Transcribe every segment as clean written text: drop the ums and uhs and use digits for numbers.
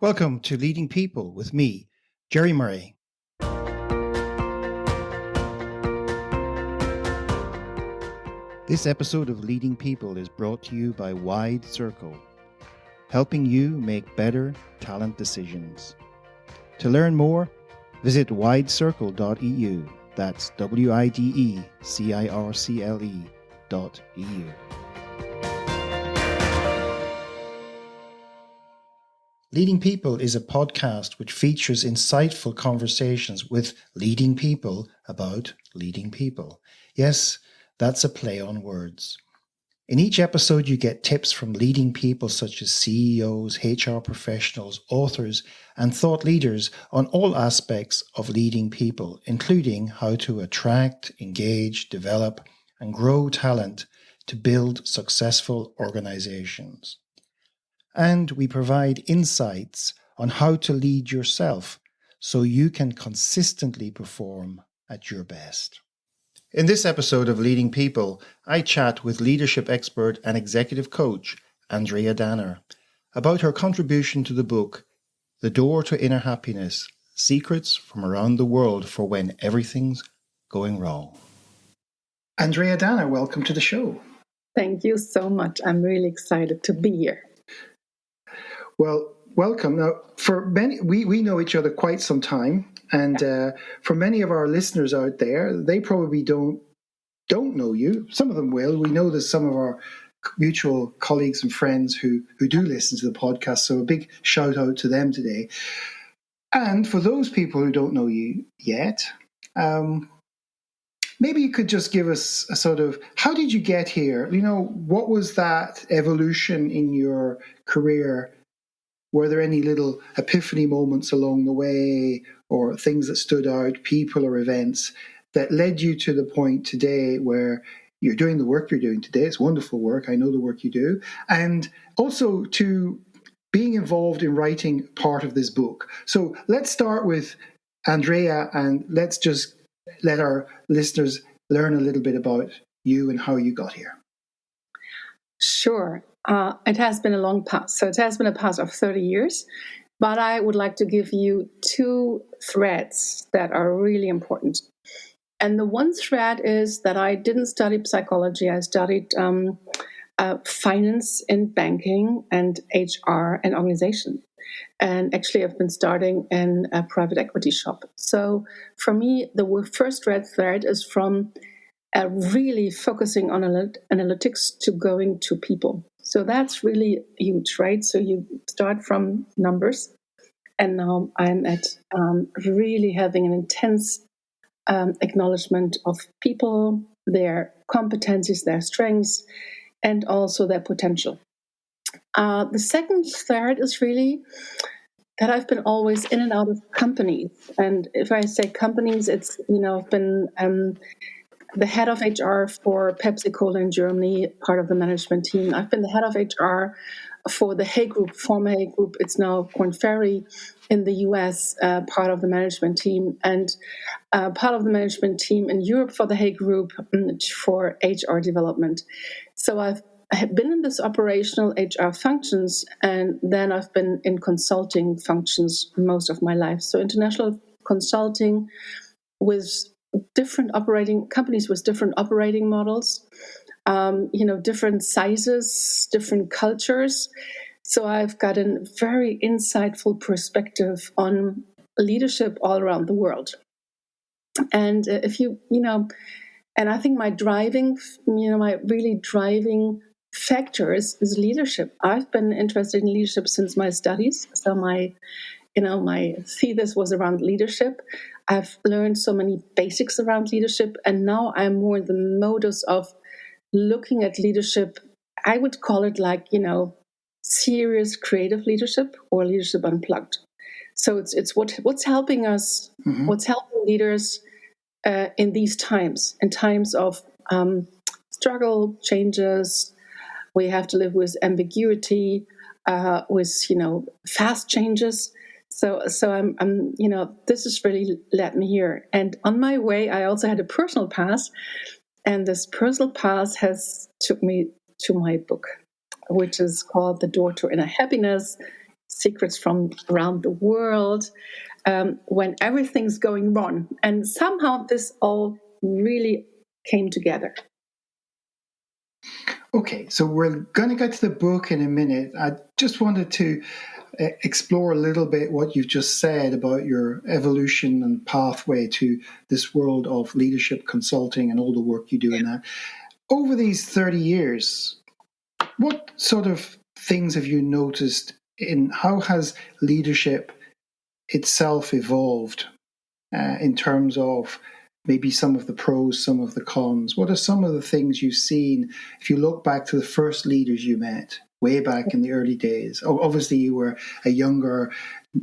Welcome to Leading People with me, Jerry Murray. This episode of Leading People is brought to you by Wide Circle, helping you make better talent decisions. To learn more, visit widecircle.eu. That's widecircle.eu. Leading People is a podcast which features insightful conversations with leading people about leading people. Yes, that's a play on words. In each episode, you get tips from leading people such as CEOs, HR professionals, authors, and thought leaders on all aspects of leading people, including how to attract, engage, develop, and grow talent to build successful organizations. And we provide insights on how to lead yourself so you can consistently perform at your best. In this episode of Leading People, I chat with leadership expert and executive coach Andrea Danner about her contribution to the book The Door to Inner Happiness: Secrets from Around the World for When Everything's Going Wrong. Andrea Danner, welcome to the show. Thank you so much. I'm really excited to be here. Well, welcome. Now, for many, we know each other quite some time, and for many of our listeners out there, they probably don't know you. Some of them will. We know there's some of our mutual colleagues and friends who do listen to the podcast, so a big shout out to them today. And for those people who don't know you yet, maybe you could just give us a sort of, how did you get here? You know, what was that evolution in your career? Were there any little epiphany moments along the way, or things that stood out, people or events, that led you to the point today where you're doing the work you're doing today? It's wonderful work. I know the work you do. And also to being involved in writing part of this book. So let's start with Andrea, and let's just let our listeners learn a little bit about you and how you got here. Sure. It has been a long path. So it has been a path of 30 years. But I would like to give you two threads that are really important. And the one thread is that I didn't study psychology. I studied finance and banking and HR and organization. And actually, I've been starting in a private equity shop. So for me, the first red thread is from really focusing on analytics to going to people. So that's really huge, right? So you start from numbers, and now I'm at really having an intense acknowledgement of people, their competencies, their strengths, and also their potential. The second third is really that I've been always in and out of companies. And if I say companies, it's, I've been the head of HR for Pepsi Cola in Germany, part of the management team. I've been the head of HR for the Hay Group, former Hay Group. It's now Korn Ferry in the US, part of the management team, and part of the management team in Europe for the Hay Group for HR development. So I have been in this operational HR functions, and then I've been in consulting functions most of my life. So international consulting with different operating companies with different operating models, different sizes, different cultures. So I've got a very insightful perspective on leadership all around the world. And if and I think my really driving factors is leadership. I've been interested in leadership since my studies. So my thesis was around leadership. I've learned so many basics around leadership, and now I'm more in the modus of looking at leadership. I would call it serious creative leadership or leadership unplugged. So it's what's helping us, what's helping leaders in these times, in times of struggle, changes. We have to live with ambiguity, with fast changes. So I'm this has really led me here. And on my way, I also had a personal path, and this personal path took me to my book, which is called The Door to Inner Happiness: secrets from around the world, when everything's going wrong. And somehow this all really came together. Okay, so we're going to get to the book in a minute. I just wanted to explore a little bit what you've just said about your evolution and pathway to this world of leadership consulting and all the work you do in that. Over these 30 years, what sort of things have you noticed in how has leadership itself evolved in terms of maybe some of the pros, some of the cons? What are some of the things you've seen if you look back to the first leaders you met way back in the early days? Obviously, you were a younger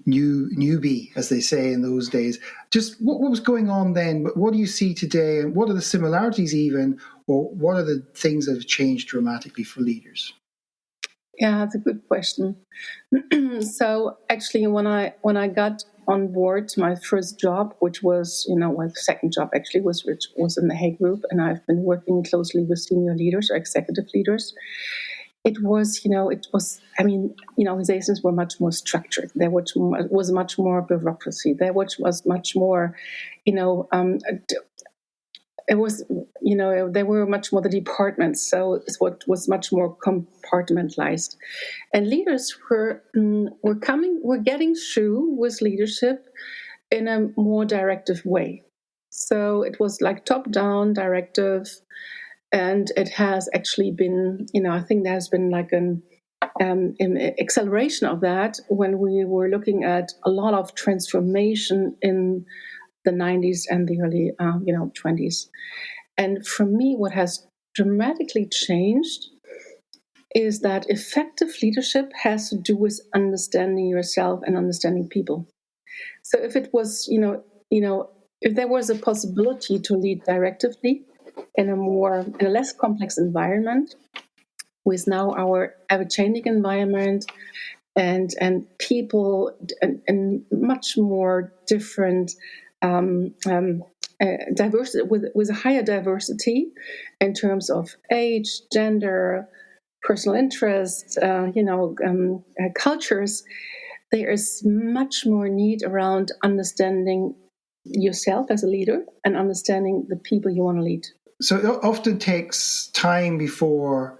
newbie, as they say in those days. Just what was going on then? What do you see today? And what are the similarities even? Or what are the things that have changed dramatically for leaders? Yeah, that's a good question. So actually, when I got on board my first job, which was, the second job actually which was in the Hay Group, and I've been working closely with senior leaders or executive leaders. Organizations were much more structured. There was much more bureaucracy. There was much more, it was, there were much more the departments. So it's what was much more compartmentalized. And leaders were getting through with leadership in a more directive way. So it was like top-down directive, and it has actually been, I think there has been like an acceleration of that when we were looking at a lot of transformation in the 90s and the early 20s. And for me, what has dramatically changed is that effective leadership has to do with understanding yourself and understanding people. So if it was, if there was a possibility to lead directively in a less complex environment, with now our ever-changing environment and people and much more different diversity with a higher diversity in terms of age, gender, personal interests, cultures. There is much more need around understanding yourself as a leader and understanding the people you want to lead. So it often takes time before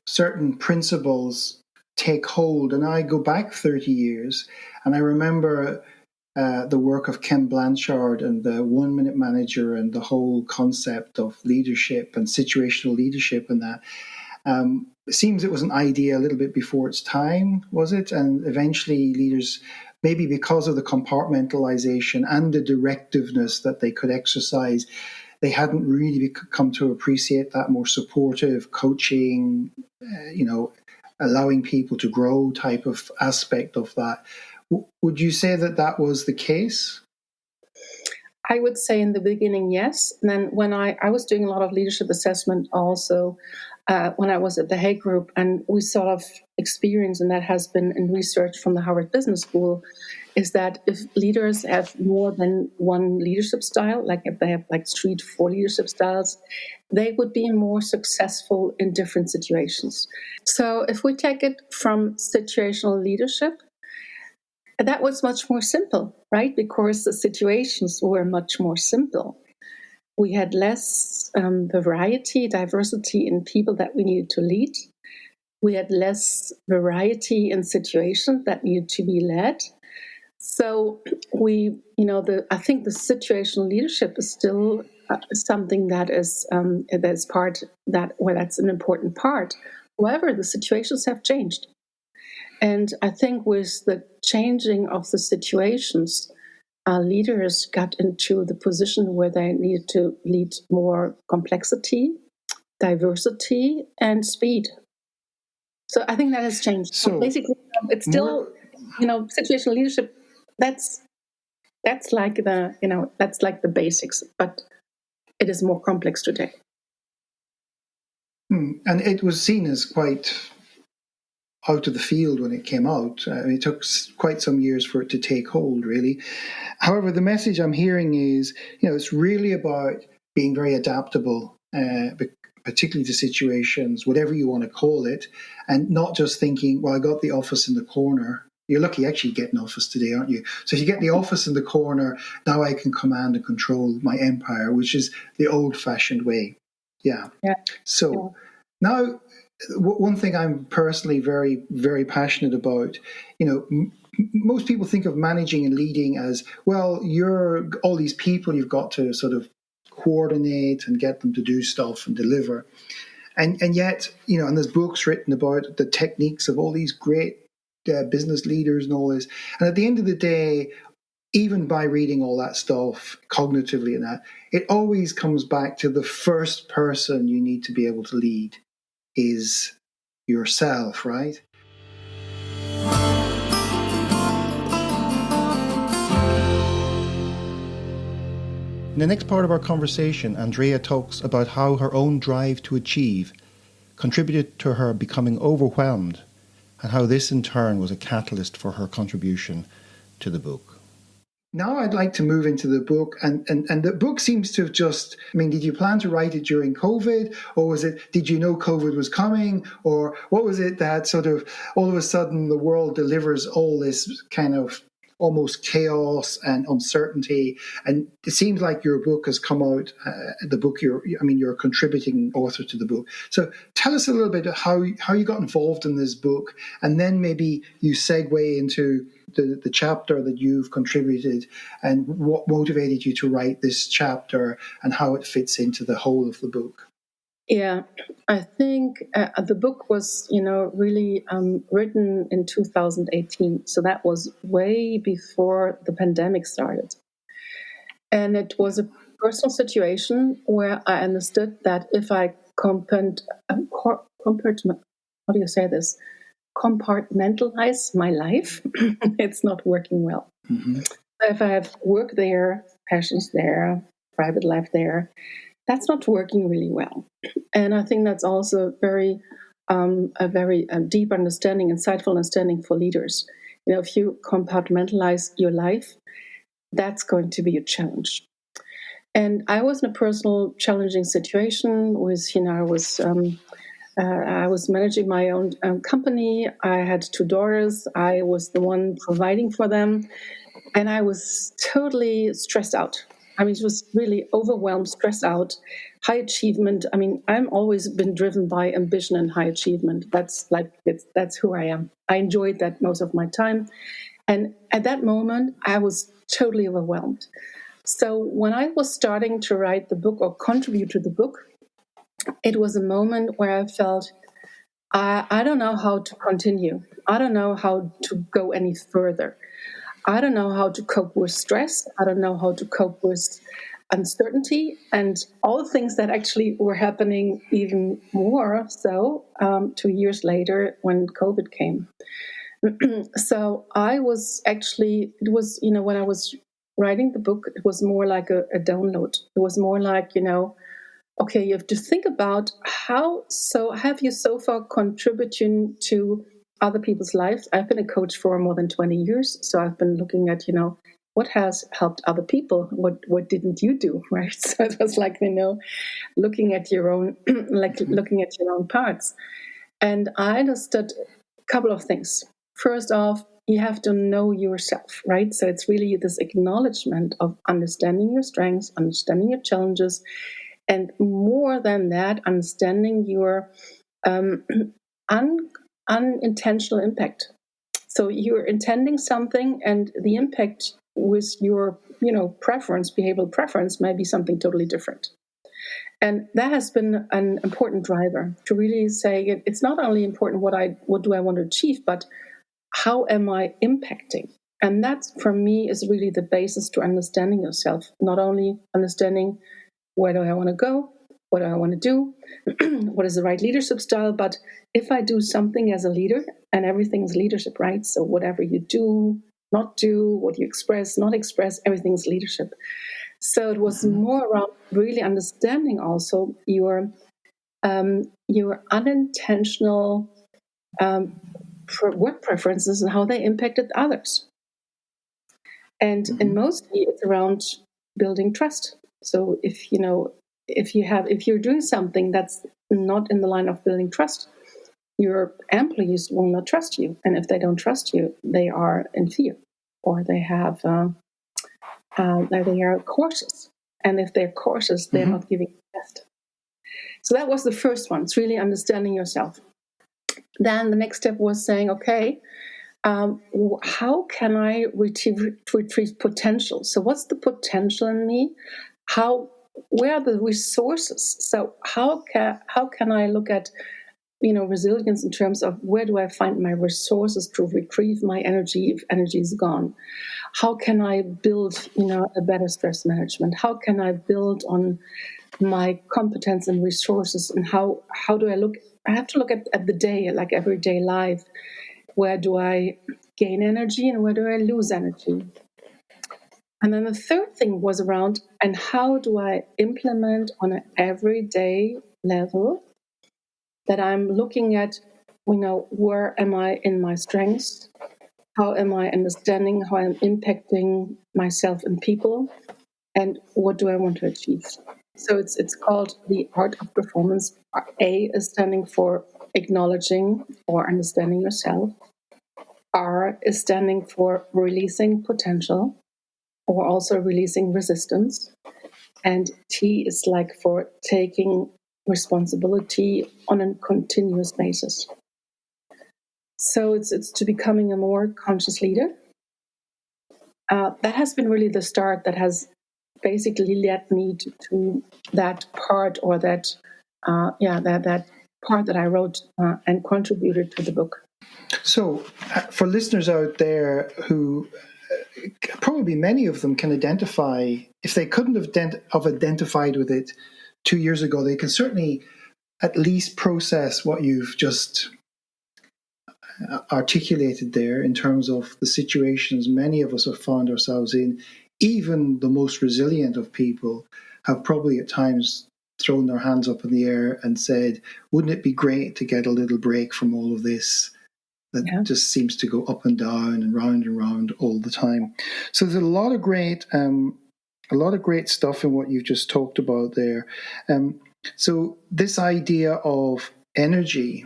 certain principles take hold. And I go back 30 years and I remember the work of Ken Blanchard and the 1 Minute Manager and the whole concept of leadership and situational leadership and that. It seems it was an idea a little bit before its time, was it? And eventually leaders, maybe because of the compartmentalization and the directiveness that they could exercise, they hadn't really come to appreciate that more supportive coaching, allowing people to grow type of aspect of that. Would you say that that was the case? I would say in the beginning, yes. And then when I was doing a lot of leadership assessment also, when I was at the Hay Group, and we sort of experienced, and that has been in research from the Harvard Business School, is that if leaders have more than one leadership style, like if they have like 3 to 4 leadership styles, they would be more successful in different situations. So if we take it from situational leadership, that was much more simple, right? Because the situations were much more simple. We had less diversity in people that we needed to lead. We had less variety in situations that needed to be led. So I think the situational leadership is still something that is that's an important part. However, the situations have changed. And I think with the changing of the situations, leaders got into the position where they needed to lead more complexity, diversity, and speed. So I think that has changed. So basically, it's still, situational leadership. That's like the basics, but it is more complex today. And it was seen as quite out of the field when it came out. It took quite some years for it to take hold, really. However, the message I'm hearing is, it's really about being very adaptable, particularly to situations, whatever you want to call it, and not just thinking, well, I got the office in the corner. You're lucky you actually get an office today, aren't you? So if you get the office in the corner, now I can command and control my empire, which is the old-fashioned way. Yeah. So now, one thing I'm personally very, very passionate about, most people think of managing and leading as, well, you're all these people you've got to sort of coordinate and get them to do stuff and deliver. And yet, and there's books written about the techniques of all these great business leaders and all this. And at the end of the day, even by reading all that stuff cognitively and that, it always comes back to the first person you need to be able to lead is yourself, right? In the next part of our conversation, Andrea talks about how her own drive to achieve contributed to her becoming overwhelmed, and how this in turn was a catalyst for her contribution to the book. Now I'd like to move into the book, and the book seems to have just, did you plan to write it during COVID, or did you know COVID was coming, or what was it that sort of all of a sudden the world delivers all this kind of almost chaos and uncertainty, and it seems like your book has come out. You're a contributing author to the book. So tell us a little bit how you got involved in this book, and then maybe you segue into the chapter that you've contributed and what motivated you to write this chapter and how it fits into the whole of the book. Yeah, I think the book was, really written in 2018. So that was way before the pandemic started. And it was a personal situation where I understood that if I compartmentalize my life, it's not working well. Mm-hmm. If I have work there, passions there, private life there, that's not working really well. And I think that's also a very deep understanding, insightful understanding for leaders. If you compartmentalize your life, that's going to be a challenge. And I was in a personal challenging situation with, I was managing my own company. I had 2 daughters. I was the one providing for them. And I was totally stressed out. It was really overwhelmed, stressed out, high achievement. I'm always been driven by ambition and high achievement. That's who I am. I enjoyed that most of my time. And at that moment, I was totally overwhelmed. So when I was starting to write the book or contribute to the book, it was a moment where I felt, I don't know how to continue. I don't know how to go any further. I don't know how to cope with stress. I don't know how to cope with uncertainty and all the things that actually were happening even more so 2 years later when COVID came. So I was actually, when I was writing the book, it was more like a download. It was more like, okay, you have to think about have you so far contributing to other people's lives. I've been a coach for more than 20 years. So I've been looking at, what has helped other people? What didn't you do? Right. So it was like, looking at your own, looking at your own parts. And I understood a couple of things. First off, you have to know yourself, right? So it's really this acknowledgement of understanding your strengths, understanding your challenges, and more than that, understanding your unintentional impact. So you're intending something, and the impact with your, preference, behavioral preference, may be something totally different. And that has been an important driver to really say it's not only important what do I want to achieve, but how am I impacting? And that, for me, is really the basis to understanding yourself. Not only understanding where do I want to go, what do I want to do, what is the right leadership style, but if I do something as a leader, and everything is leadership, right? So whatever you do, not do, what you express, not express, everything's leadership. So it was more around really understanding also your unintentional work preferences and how they impacted others. And mostly it's around building trust. So if you're doing something that's not in the line of building trust. Your employees will not trust you, and if they don't trust you, they are in fear, or they have they are cautious, and if they're cautious, they're not giving the best. So that was the first one. It's really understanding yourself. Then the next step was saying, okay, how can I retrieve potential? So what's the potential in me? Where are the resources? So how can I look at resilience in terms of where do I find my resources to retrieve my energy if energy is gone? How can I build a better stress management? How can I build on my competence and resources? And how do I look? I have to look at the day, like everyday life. Where do I gain energy and where do I lose energy? And then the third thing was around, and how do I implement on an everyday level that I'm looking at, where am I in my strengths? How am I understanding how I'm impacting myself and people? And what do I want to achieve? So it's called the art of performance. A is standing for acknowledging or understanding yourself. R is standing for releasing potential or also releasing resistance. And T is like for taking responsibility on a continuous basis. So it's to becoming a more conscious leader. That has been really the start that has basically led me to that part, or that part that I wrote and contributed to the book. So for listeners out there who probably many of them can identify, if they couldn't have identified with it 2 years ago, they can certainly at least process what you've just articulated there in terms of the situations many of us have found ourselves in. Even the most resilient of people have probably at times thrown their hands up in the air and said, wouldn't it be great to get a little break from all of this that just seems to go up and down and round all the time. So there's a lot of great stuff in what you've just talked about there. So this idea of energy,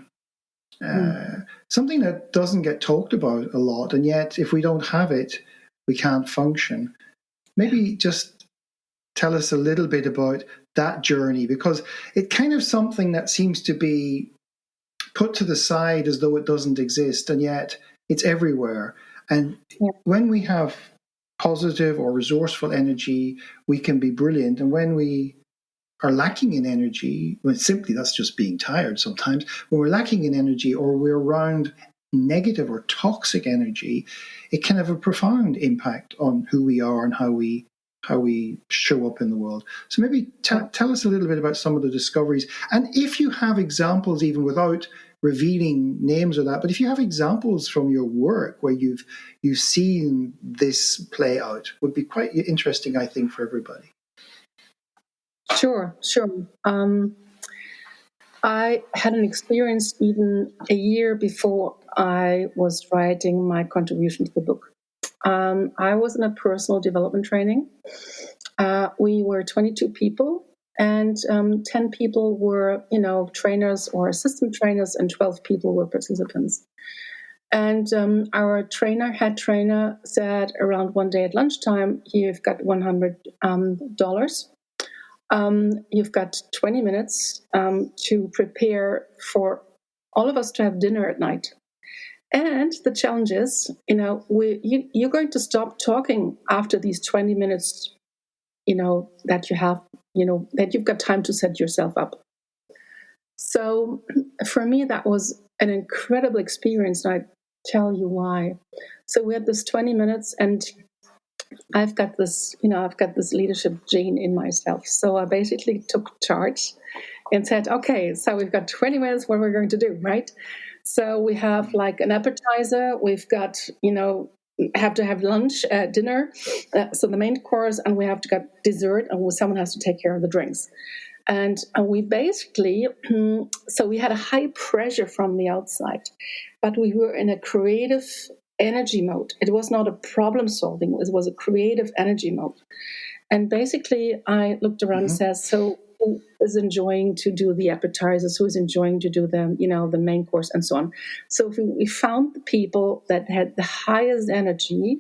something that doesn't get talked about a lot, and yet if we don't have it, we can't function. Maybe just tell us a little bit about that journey, because it's kind of something that seems to be put to the side as though it doesn't exist, and yet it's everywhere. And when we have positive or resourceful energy, we can be brilliant. And when we are lacking in energy, well, simply that's just being tired sometimes. When we're lacking in energy, or we're around negative or toxic energy, it can have a profound impact on who we are and how we show up in the world. So maybe tell us a little bit about some of the discoveries. And if you have examples, even without revealing names or that, but if you have examples from your work where you've seen this play out, would be quite interesting, I think, for everybody. Sure. I had an experience even a year before I was writing my contribution to the book. I was in a personal development training. We were 22 people, and 10 people were, trainers or assistant trainers, and 12 people were participants. And our head trainer, said around one day at lunchtime, you've got $100. You've got 20 minutes to prepare for all of us to have dinner at night. And the challenge is, you're going to stop talking after these 20 minutes, that you have, that you've got time to set yourself up. So for me, that was an incredible experience, and I tell you why. So we had this 20 minutes, and I've got this leadership gene in myself. So I basically took charge and said, okay, so we've got 20 minutes, what we're going to do, right? So we have like an appetizer, we've got, have to have lunch, dinner, so the main course, and we have to get dessert, and someone has to take care of the drinks. And we basically, so we had a high pressure from the outside, but we were in a creative energy mode. It was not a problem solving, it was a creative energy mode. And basically I looked around and said, so who is enjoying to do the appetizers, who is enjoying to do the main course, and so on. So we found the people that had the highest energy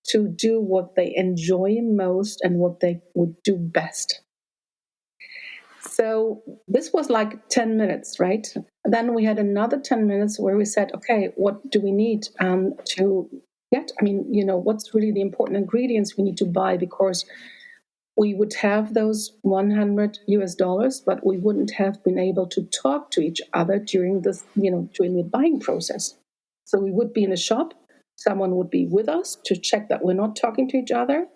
to do what they enjoy most and what they would do best. So this was like 10 minutes, right? Then we had another 10 minutes where we said, okay, what do we need to get? What's really the important ingredients we need to buy? Because we would have those $100, but we wouldn't have been able to talk to each other during during the buying process. So we would be in a shop, someone would be with us to check that we're not talking to each other,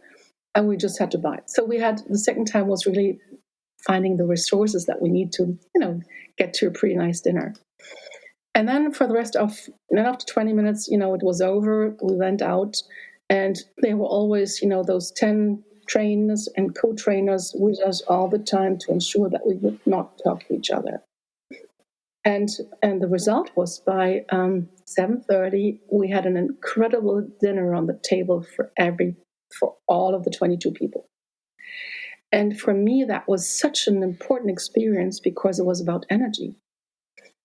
and we just had to buy. So the second time was really finding the resources that we need to, get to a pretty nice dinner. And then for the rest of, after 20 minutes, it was over, we went out, and there were always, those 10 trainers and co-trainers with us all the time to ensure that we would not talk to each other. And the result was by 7:30, we had an incredible dinner on the table for all of the 22 people. And for me, that was such an important experience because it was about energy.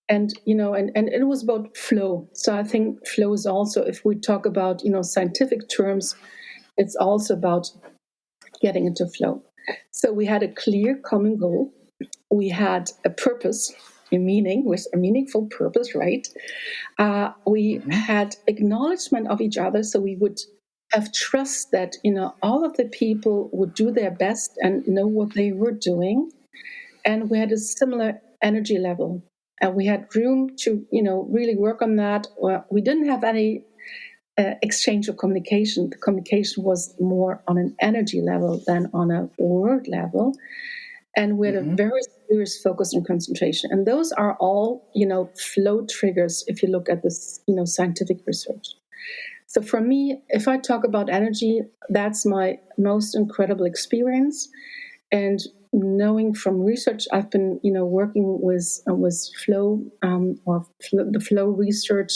And, and it was about flow. So I think flow is also, if we talk about, scientific terms, it's also about getting into flow. So we had a clear common goal. We had a purpose, a meaning, with a meaningful purpose, right? We had acknowledgement of each other. So we would have trust that, all of the people would do their best and know what they were doing. And we had a similar energy level. And we had room to, really work on that. We didn't have any exchange of communication. The communication was more on an energy level than on a word level. And we had a very serious focus on concentration. And those are all, flow triggers if you look at this, scientific research. So for me, if I talk about energy, that's my most incredible experience. And knowing from research, I've been, working with flow the flow research.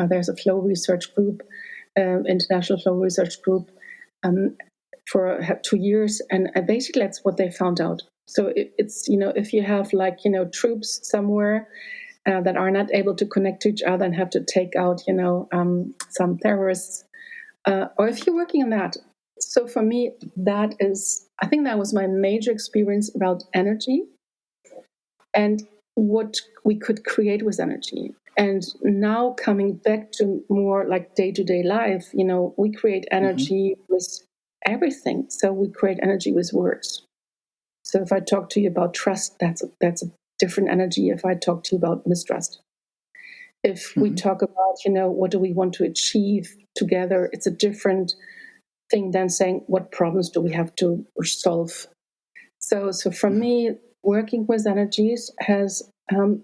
There's a flow research group, international flow research group, for 2 years, and basically that's what they found out. So it's if you have troops somewhere that are not able to connect to each other and have to take out some terrorists, or if you're working on that. So for me, I think that was my major experience about energy and what we could create with energy. And now coming back to more like day-to-day life, we create energy with everything. So we create energy with words. So if I talk to you about trust, that's a different energy if I talk to you about mistrust. If we talk about, what do we want to achieve together, it's a different thing than saying what problems do we have to solve. So for me, working with energies has come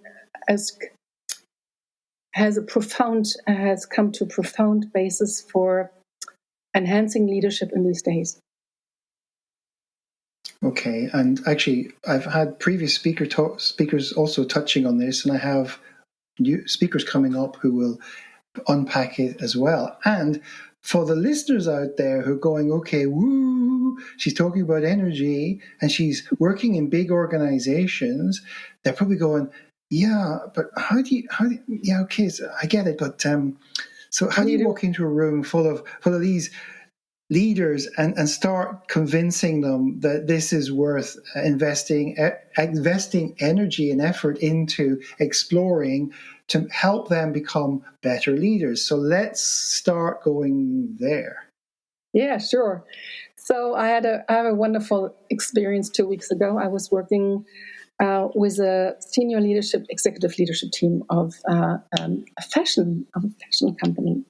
to a profound basis for enhancing leadership in these days. Okay, and actually, I've had previous speakers also touching on this, and I have new speakers coming up who will unpack it as well. And for the listeners out there who are going, okay, woo, she's talking about energy and she's working in big organizations, they're probably going, yeah, but how do you yeah, okay, so I get it, but so how do you walk into a room full of these leaders and start convincing them that this is worth investing energy and effort into exploring to help them become better leaders? So let's start going there. Yeah, sure. So I have a wonderful experience 2 weeks ago. I was working with a senior executive leadership team of a fashion company.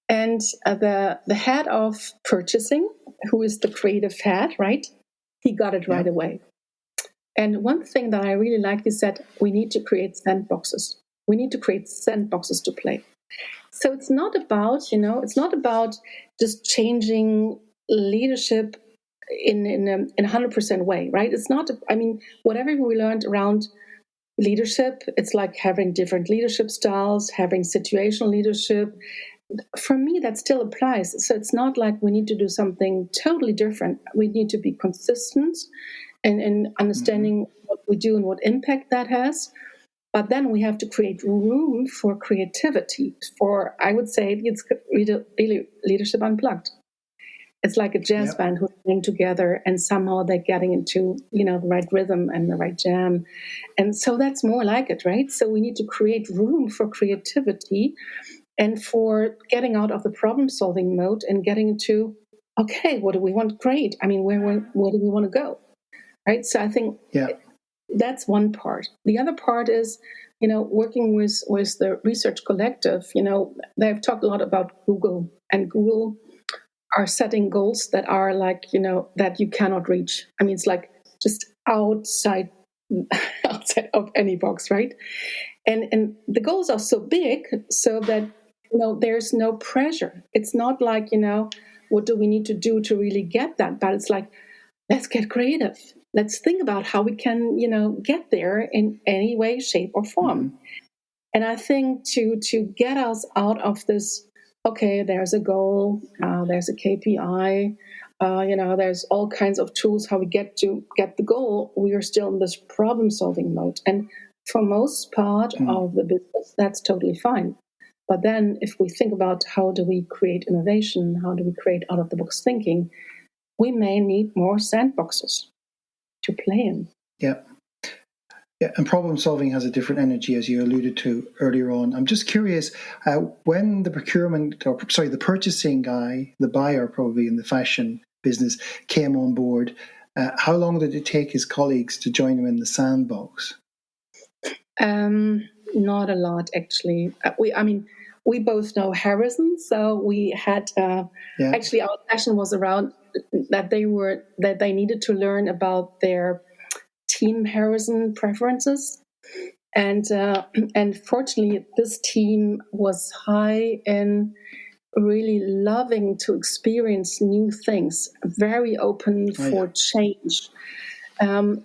And the head of purchasing, who is the creative head, right? He got it right away. And one thing that I really liked, he said, we need to create sandboxes. We need to create sandboxes to play. So it's not about, just changing leadership in a 100% way, right? It's not, whatever we learned around leadership, it's like having different leadership styles, having situational leadership, for me, that still applies. So it's not like we need to do something totally different. We need to be consistent in understanding what we do and what impact that has. But then we have to create room for creativity. For, I would say, it's really leadership unplugged. It's like a jazz band who's playing together, and somehow they're getting into, the right rhythm and the right jam. And so that's more like it, right? So we need to create room for creativity and for getting out of the problem-solving mode and getting into, okay, what do we want? Great. I mean, where do we want to go? Right? So I think that's one part. The other part is, working with the research collective. They've talked a lot about Google, and Google are setting goals that are like, that you cannot reach. I mean, it's like just outside of any box, right? And the goals are so big so that, there's no pressure. It's not like, what do we need to do to really get that? But it's like, let's get creative. Let's think about how we can, get there in any way, shape, or form. And I think to get us out of this, okay, there's a goal, there's a KPI, there's all kinds of tools how we get the goal. We are still in this problem-solving mode. And for most part of the business, that's totally fine. But then if we think about how do we create innovation, how do we create out-of-the-box thinking, we may need more sandboxes to play in. Yeah, and problem solving has a different energy, as you alluded to earlier on. I'm just curious, when the the purchasing guy, the buyer probably in the fashion business, came on board, how long did it take his colleagues to join him in the sandbox? Not a lot, actually. We both know Harrison, so we had actually our session was around that they needed to learn about their team Harrison preferences, and fortunately, this team was high in really loving to experience new things, very open for change.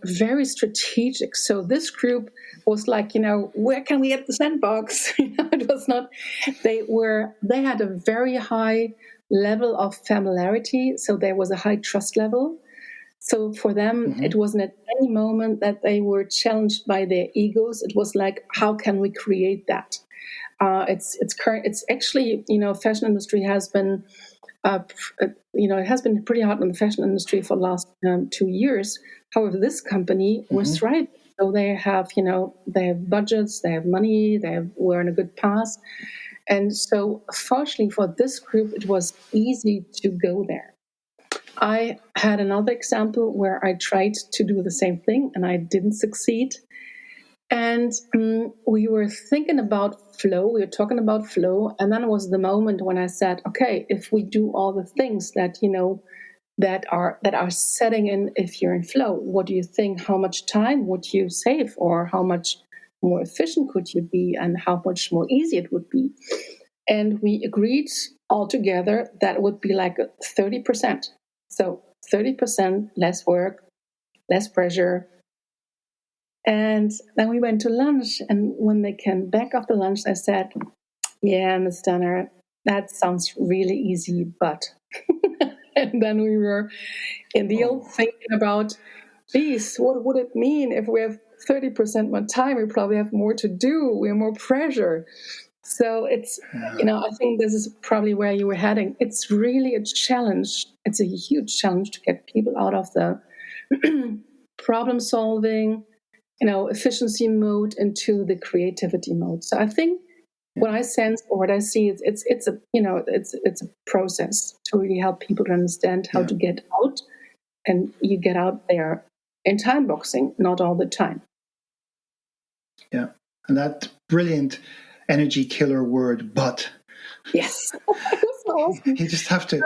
Very strategic. So this group was like, where can we get the sandbox? It was not. They had a very high level of familiarity, so there was a high trust level. So for them, it wasn't at any moment that they were challenged by their egos. It was like, how can we create that? It's actually, fashion industry has been. It has been pretty hard on the fashion industry for the last 2 years. However, this company was thriving. So they have, they have budgets, they have money, we're on a good path. And so fortunately for this group, it was easy to go there. I had another example where I tried to do the same thing and I didn't succeed. And we were thinking about flow. We were talking about flow. And then was the moment when I said, okay, if we do all the things that, that are setting in, if you're in flow, what do you think? How much time would you save, or how much more efficient could you be, and how much more easy it would be? And we agreed all together that it would be like 30%. So 30% less work, less pressure. And then we went to lunch, and when they came back after lunch, I said, yeah, Ms. Dunner, that sounds really easy, but... And then we were in the old thinking about, geez, what would it mean if we have 30% more time? We probably have more to do. We have more pressure. So it's, I think this is probably where you were heading. It's really a challenge. It's a huge challenge to get people out of the problem solving, efficiency mode into the creativity mode. So I think what I sense or what I see is it's a process to really help people to understand how to get out, and you get out there in time boxing, not all the time. Yeah, and that brilliant energy killer word, but. Yes. Awesome. You just have to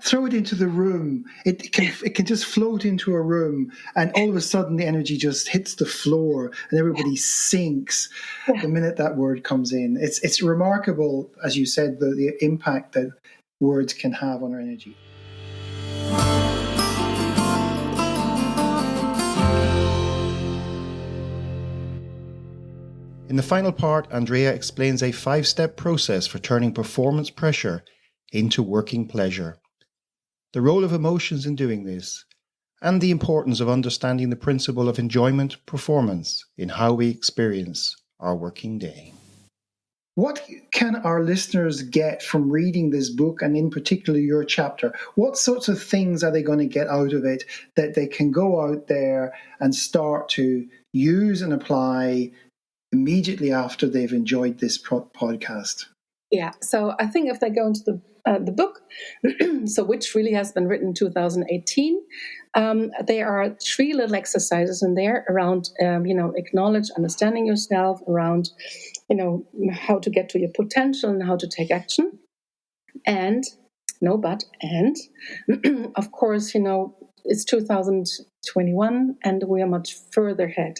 throw it into the room. It can just float into a room, and all of a sudden the energy just hits the floor, and everybody sinks the minute that word comes in. It's remarkable, as you said, the impact that words can have on our energy. In the final part, Andrea explains a 5-step process for turning performance pressure into working pleasure, the role of emotions in doing this, and the importance of understanding the principle of enjoyment performance in how we experience our working day. What can our listeners get from reading this book, and in particular your chapter? What sorts of things are they going to get out of it that they can go out there and start to use and apply immediately after they've enjoyed this podcast? Yeah, so I think if they go into the book, so which really has been written in 2018, there are 3 little exercises in there around, acknowledge, understanding yourself, around, how to get to your potential and how to take action. And, of course, it's 2021 and we are much further ahead.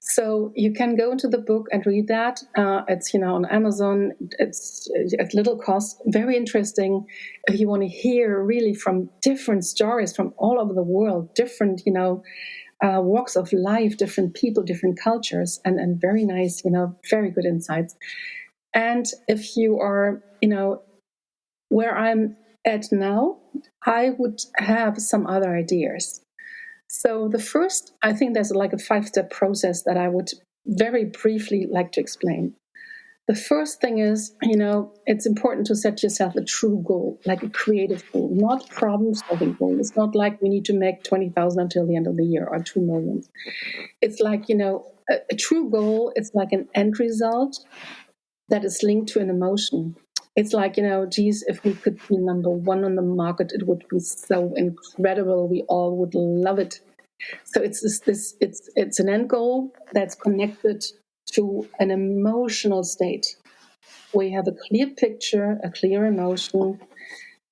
So you can go into the book and read that. It's on Amazon. It's at little cost. Very interesting. If you want to hear really from different stories from all over the world, different walks of life, different people, different cultures, and very nice, very good insights. And if you are where I'm at now, I would have some other ideas. So the first, I think there's like a 5-step process that I would very briefly like to explain. The first thing is, it's important to set yourself a true goal, like a creative goal, not problem-solving goal. It's not like we need to make 20,000 until the end of the year or 2 million. It's like, a true goal. It's like an end result that is linked to an emotion. It's like, geez, if we could be number 1 on the market, it would be so incredible. We all would love it. So it's an end goal that's connected to an emotional state. We have a clear picture, a clear emotion,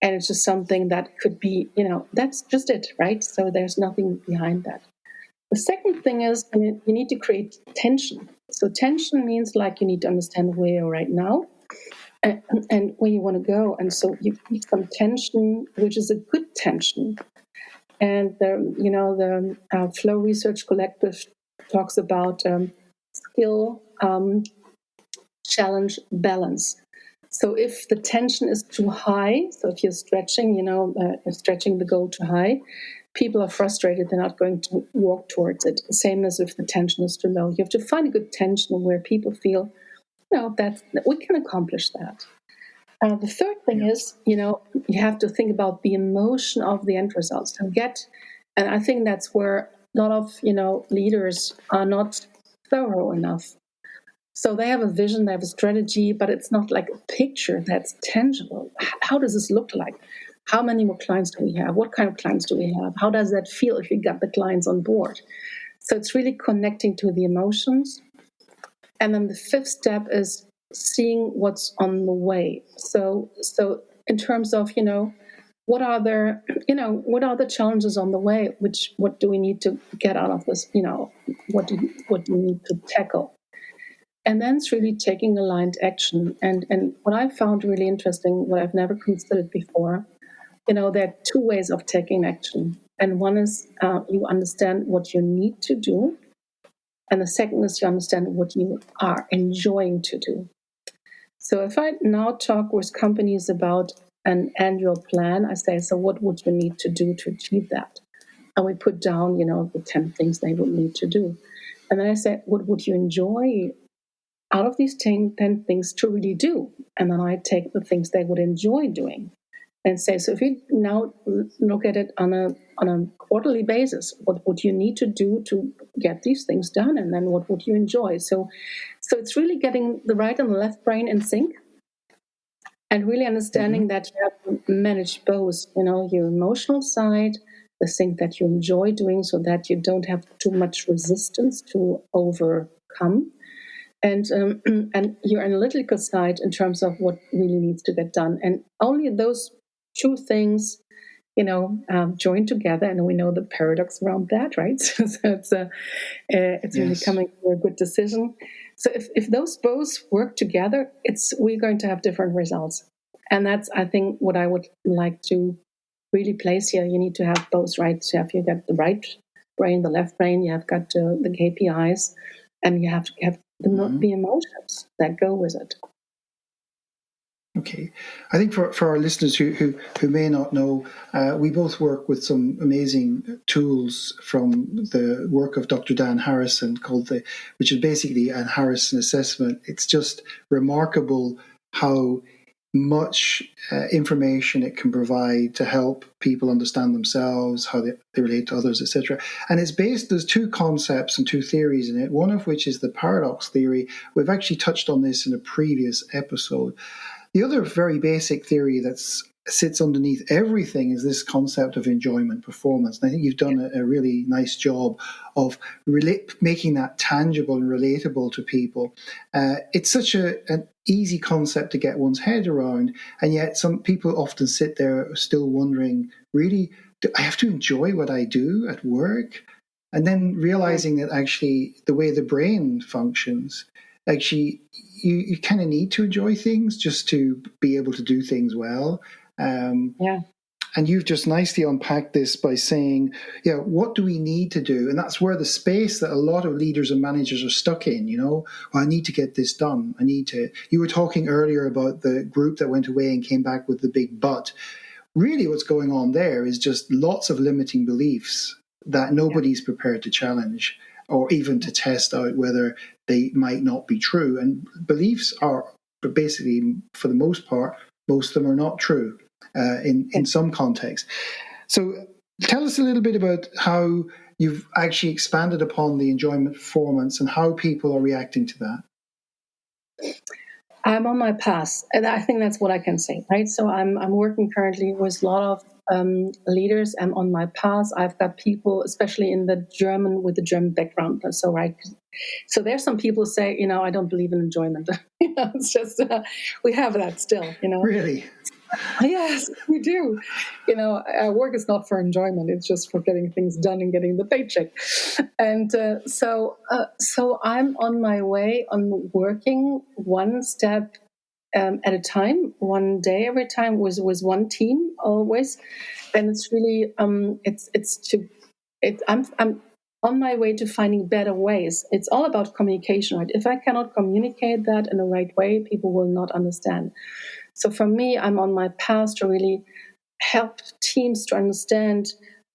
and it's just something that could be, that's just it, right? So there's nothing behind that. The second thing is you need to create tension. So tension means like you need to understand where you're right now and where you want to go. And so you need some tension, which is a good tension. And the Flow Research Collective talks about skill, challenge, balance. So if the tension is too high, so if you're stretching, stretching the goal too high, people are frustrated. They're not going to walk towards it. Same as if the tension is too low. You have to find a good tension where people feel, that we can accomplish that. The third thing is, you have to think about the emotion of the end results and I think that's where a lot of, leaders are not thorough enough. So they have a vision, they have a strategy, but it's not like a picture that's tangible. How does this look like? How many more clients do we have? What kind of clients do we have? How does that feel if we got the clients on board? So it's really connecting to the emotions. And then the 5th step is seeing what's on the way. So in terms of, what are the challenges on the way? What do we need to get out of this? What do we need to tackle? And then it's really taking aligned action. And what I found really interesting, what I've never considered before, there are 2 ways of taking action. And one is you understand what you need to do. And the second is you understand what you are enjoying to do. So if I now talk with companies about an annual plan, I say, so what would you need to do to achieve that? And we put down, the 10 things they would need to do. And then I say, what would you enjoy out of these 10 things to really do? And then I take the things they would enjoy doing and say, so if you now look at it on a quarterly basis, what would you need to do to get these things done? And then what would you enjoy? So it's really getting the right and the left brain in sync and really understanding that you have to manage both, your emotional side, the thing that you enjoy doing so that you don't have too much resistance to overcome, and your analytical side in terms of what really needs to get done. And only those 2 things, join together, and we know the paradox around that, right? So it's really coming to a good decision. So if those both work together, we're going to have different results. And that's, I think, what I would like to really place here. You need to have both, right? So you got the right brain, the left brain, you have got the KPIs, and you have to have the emotions that go with it. Okay. I think for our listeners who may not know, we both work with some amazing tools from the work of Dr. Dan Harrison which is basically an Harrison assessment. It's just remarkable how much information it can provide to help people understand themselves, how they relate to others, etc. And there's two concepts and two theories in it, one of which is the paradox theory. We've actually touched on this in a previous episode. The other very basic theory that sits underneath everything is this concept of enjoyment performance. And I think you've done a really nice job of making that tangible and relatable to people. It's such an easy concept to get one's head around, and yet some people often sit there still wondering, really, do I have to enjoy what I do at work? And then realizing that actually the way the brain functions, actually you kind of need to enjoy things just to be able to do things well. And you've just nicely unpacked this by saying, what do we need to do? And that's where the space that a lot of leaders and managers are stuck in, well, I need to get this done. You were talking earlier about the group that went away and came back with the big but. Really what's going on there is just lots of limiting beliefs that nobody's prepared to challenge or even to test out whether they might not be true. And beliefs are basically, for the most part, most of them are not true in some context. So tell us a little bit about how you've actually expanded upon the enjoyment performance and how people are reacting to that. I'm on my path, and I think that's what I can say, right? So I'm working currently with a lot of leaders. I'm on my path. I've got people, especially with the German background. So there's some people say, I don't believe in enjoyment. It's just we have that still. Really. Yes, we do. Work is not for enjoyment; it's just for getting things done and getting the paycheck. And so I'm on my way on working one step at a time, one day every time, with one team always. And it's really I'm on my way to finding better ways. It's all about communication, right? If I cannot communicate that in the right way, people will not understand. So for me, I'm on my path to really help teams to understand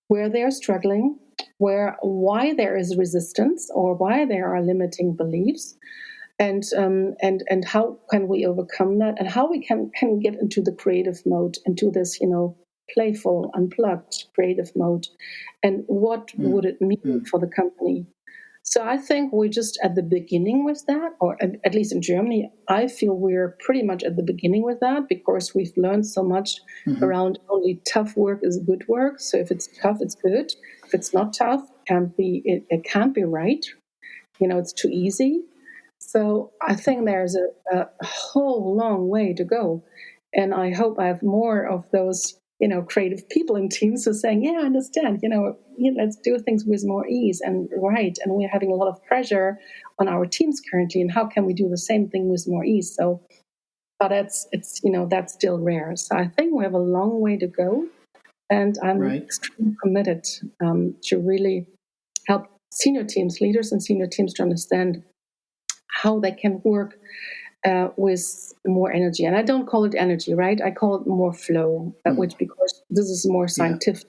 where they're struggling, why there is resistance or why there are limiting beliefs, and how can we overcome that, and how we can get into the creative mode, into this playful, unplugged creative mode, and what would it mean for the company. So I think we're just at the beginning with that, or at least in Germany, I feel we're pretty much at the beginning with that, because we've learned so much around only tough work is good work. So if it's tough, it's good. If it's not tough, it can't be right. It's too easy. So I think there's a whole long way to go. And I hope I have more of those creative people in teams who are saying, I understand, let's do things with more ease and right. And we're having a lot of pressure on our teams currently. And how can we do the same thing with more ease? So, but that's still rare. So I think we have a long way to go. And I'm extremely committed to really help leaders and senior teams to understand how they can work with more energy. And I don't call it energy, right? I call it more flow, because this is more scientific,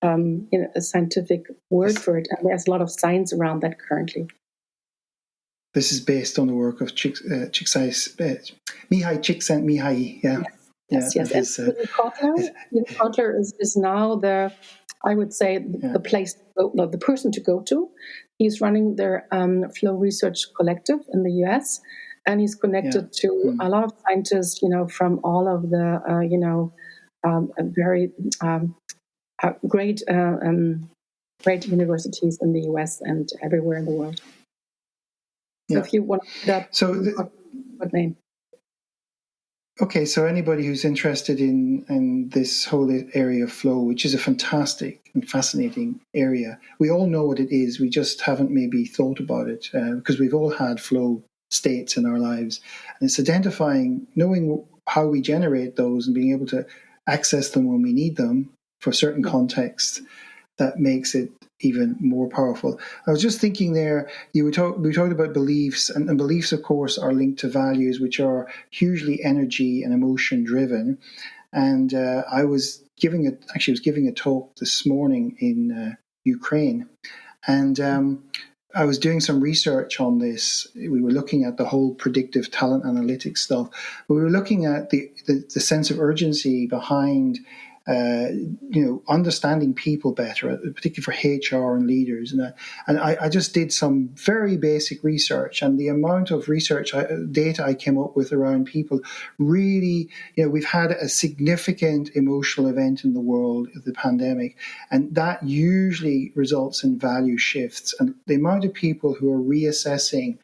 a scientific word for it. And there's a lot of science around that currently. This is based on the work of Mihai Csikszentmihalyi. Yes. And Kotler is now I would say, the place to go, no, the person to go to. He's running their Flow Research Collective in the US, and he's connected to a lot of scientists, from all of the, very great universities in the US and everywhere in the world. So if you want that, what name? Okay, so anybody who's interested in this whole area of flow, which is a fantastic and fascinating area, we all know what it is. We just haven't maybe thought about it because we've all had flow states in our lives. And it's knowing how we generate those and being able to access them when we need them for certain contexts, that makes it even more powerful. I was just thinking there, we talked about beliefs, and beliefs, of course, are linked to values, which are hugely energy and emotion driven. And I was giving a talk this morning in Ukraine, and I was doing some research on this. We were looking at the whole predictive talent analytics stuff. We were looking at the sense of urgency behind understanding people better, particularly for HR and leaders. And I just did some very basic research, and the amount of data I came up with around people really, we've had a significant emotional event in the world, the pandemic, and that usually results in value shifts. And the amount of people who are reassessing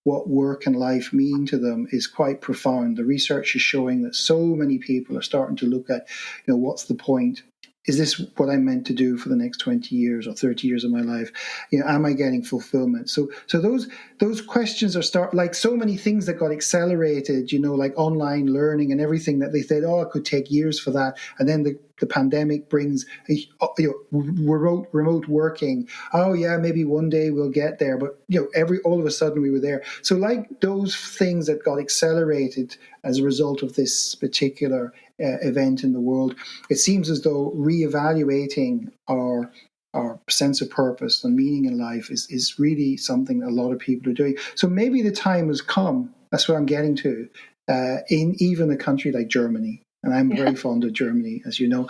what work and life mean to them is quite profound. The research is showing that so many people are starting to look at, what's the point? Is this what I'm meant to do for the next 20 years or 30 years of my life? Am I getting fulfillment? So those questions are like so many things that got accelerated, like online learning and everything that they said, it could take years for that. And then the pandemic brings remote working. Oh yeah, maybe one day we'll get there, but all of a sudden we were there. So like those things that got accelerated as a result of this particular event in the world, it seems as though reevaluating our sense of purpose and meaning in life is really something a lot of people are doing. So maybe the time has come. That's what I'm getting to. In even a country like Germany, and I'm very fond of Germany, as you know.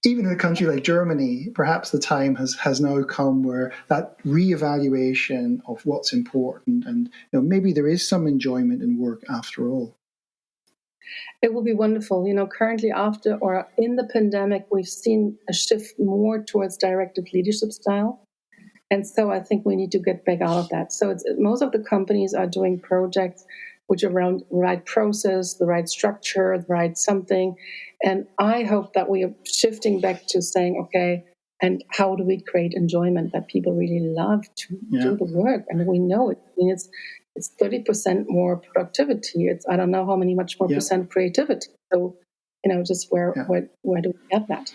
Even in a country like Germany, perhaps the time has now come where that reevaluation of what's important, and maybe there is some enjoyment in work after all. It will be wonderful. Currently after or in the pandemic, we've seen a shift more towards directive leadership style. And so I think we need to get back out of that. So most of the companies are doing projects which are around the right process, the right structure, the right something. And I hope that we are shifting back to saying, okay, and how do we create enjoyment that people really love to do the work? And we know it. I mean, it's 30% more productivity. It's, I don't know how much more percent creativity. So, just where do we get that?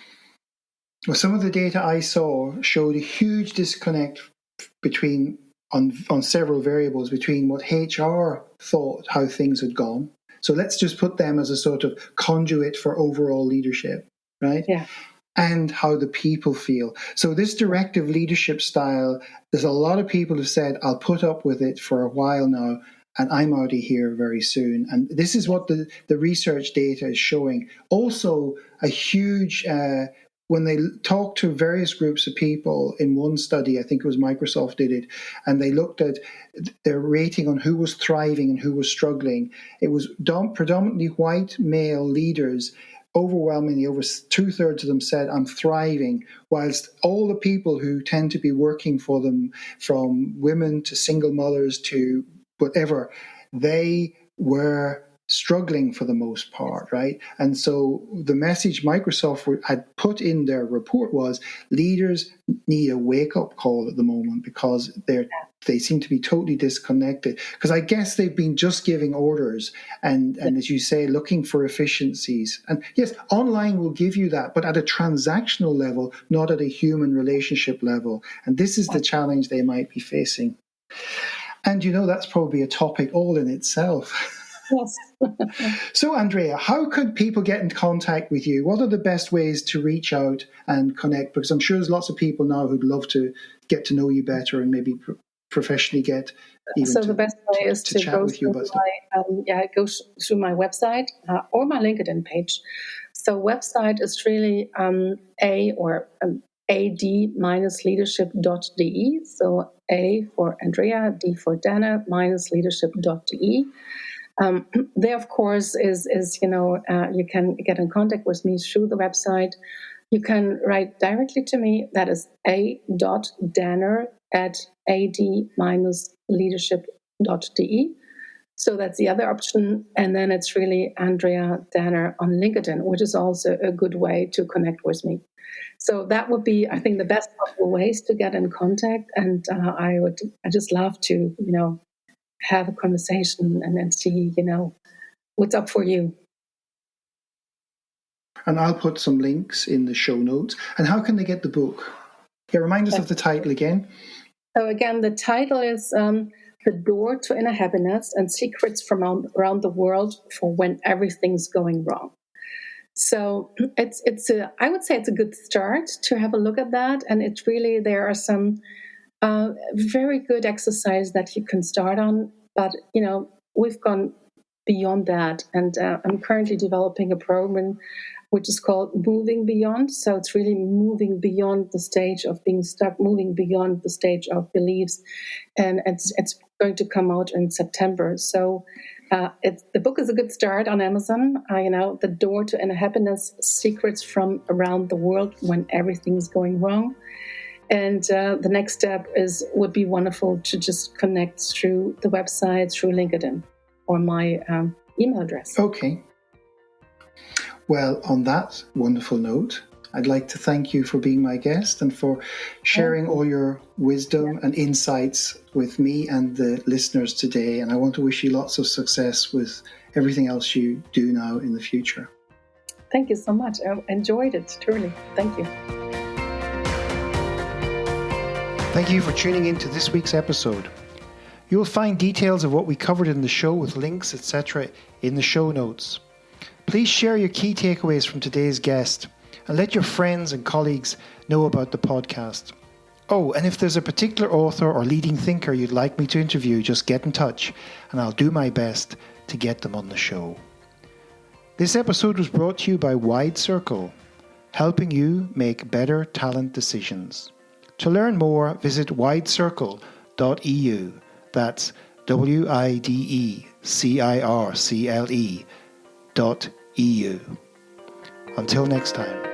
Well, some of the data I saw showed a huge disconnect between on several variables between what HR thought how things had gone. So let's just put them as a sort of conduit for overall leadership, right? Yeah. And how the people feel. So this directive leadership style, there's a lot of people who've said, I'll put up with it for a while now, and I'm out of here very soon. And this is what the research data is showing. Also, a huge, when they talked to various groups of people in one study, I think it was Microsoft did it, and they looked at their rating on who was thriving and who was struggling. It was predominantly white male leaders. Overwhelmingly, over 2/3 of them said, I'm thriving, whilst all the people who tend to be working for them, from women to single mothers to whatever, they were struggling for the most part, right? And so the message Microsoft had put in their report was leaders need a wake-up call at the moment because they seem to be totally disconnected. Because I guess they've been just giving orders and as you say, looking for efficiencies. And yes, online will give you that, but at a transactional level, not at a human relationship level. And this is the challenge they might be facing. And that's probably a topic all in itself. Yes. So, Andrea, how could people get in contact with you? What are the best ways to reach out and connect? Because I'm sure there's lots of people now who'd love to get to know you better and maybe professionally get even so the best way is to chat go with you about stuff. Go through my website or my LinkedIn page. So website is really ad-leadership.de. So A for Andrea, D for Dana, -leadership.de. There, of course, is you can get in contact with me through the website. You can write directly to me. That is a.danner@ad-leadership.de. So that's the other option. And then it's really Andrea Danner on LinkedIn, which is also a good way to connect with me. So that would be, I think, the best possible ways to get in contact. And I just love to, have a conversation and then see, what's up for you. And I'll put some links in the show notes. And how can they get the book? Yeah, remind us of the title again. So again, the title is The Door to Inner Happiness and Secrets from Around the World for When Everything's Going Wrong. So I would say it's a good start to have a look at that. And it's really, there are some very good exercise that you can start on. But, we've gone beyond that. And I'm currently developing a program which is called Moving Beyond. So it's really moving beyond the stage of being stuck, moving beyond the stage of beliefs. And it's going to come out in September. So the book is a good start on Amazon. The Door to Inner Happiness, Secrets from Around the World When Everything's Going Wrong. And the next step would be wonderful to just connect through the website, through LinkedIn, or my email address. Okay. Well, on that wonderful note, I'd like to thank you for being my guest and for sharing all your wisdom and insights with me and the listeners today. And I want to wish you lots of success with everything else you do now in the future. Thank you so much. I enjoyed it, truly. Thank you. Thank you for tuning in to this week's episode. You will find details of what we covered in the show with links, etc. in the show notes. Please share your key takeaways from today's guest and let your friends and colleagues know about the podcast. Oh, and if there's a particular author or leading thinker you'd like me to interview, just get in touch and I'll do my best to get them on the show. This episode was brought to you by Wide Circle, helping you make better talent decisions. To learn more, visit widecircle.eu. That's WIDECIRCLE.eu. Until next time.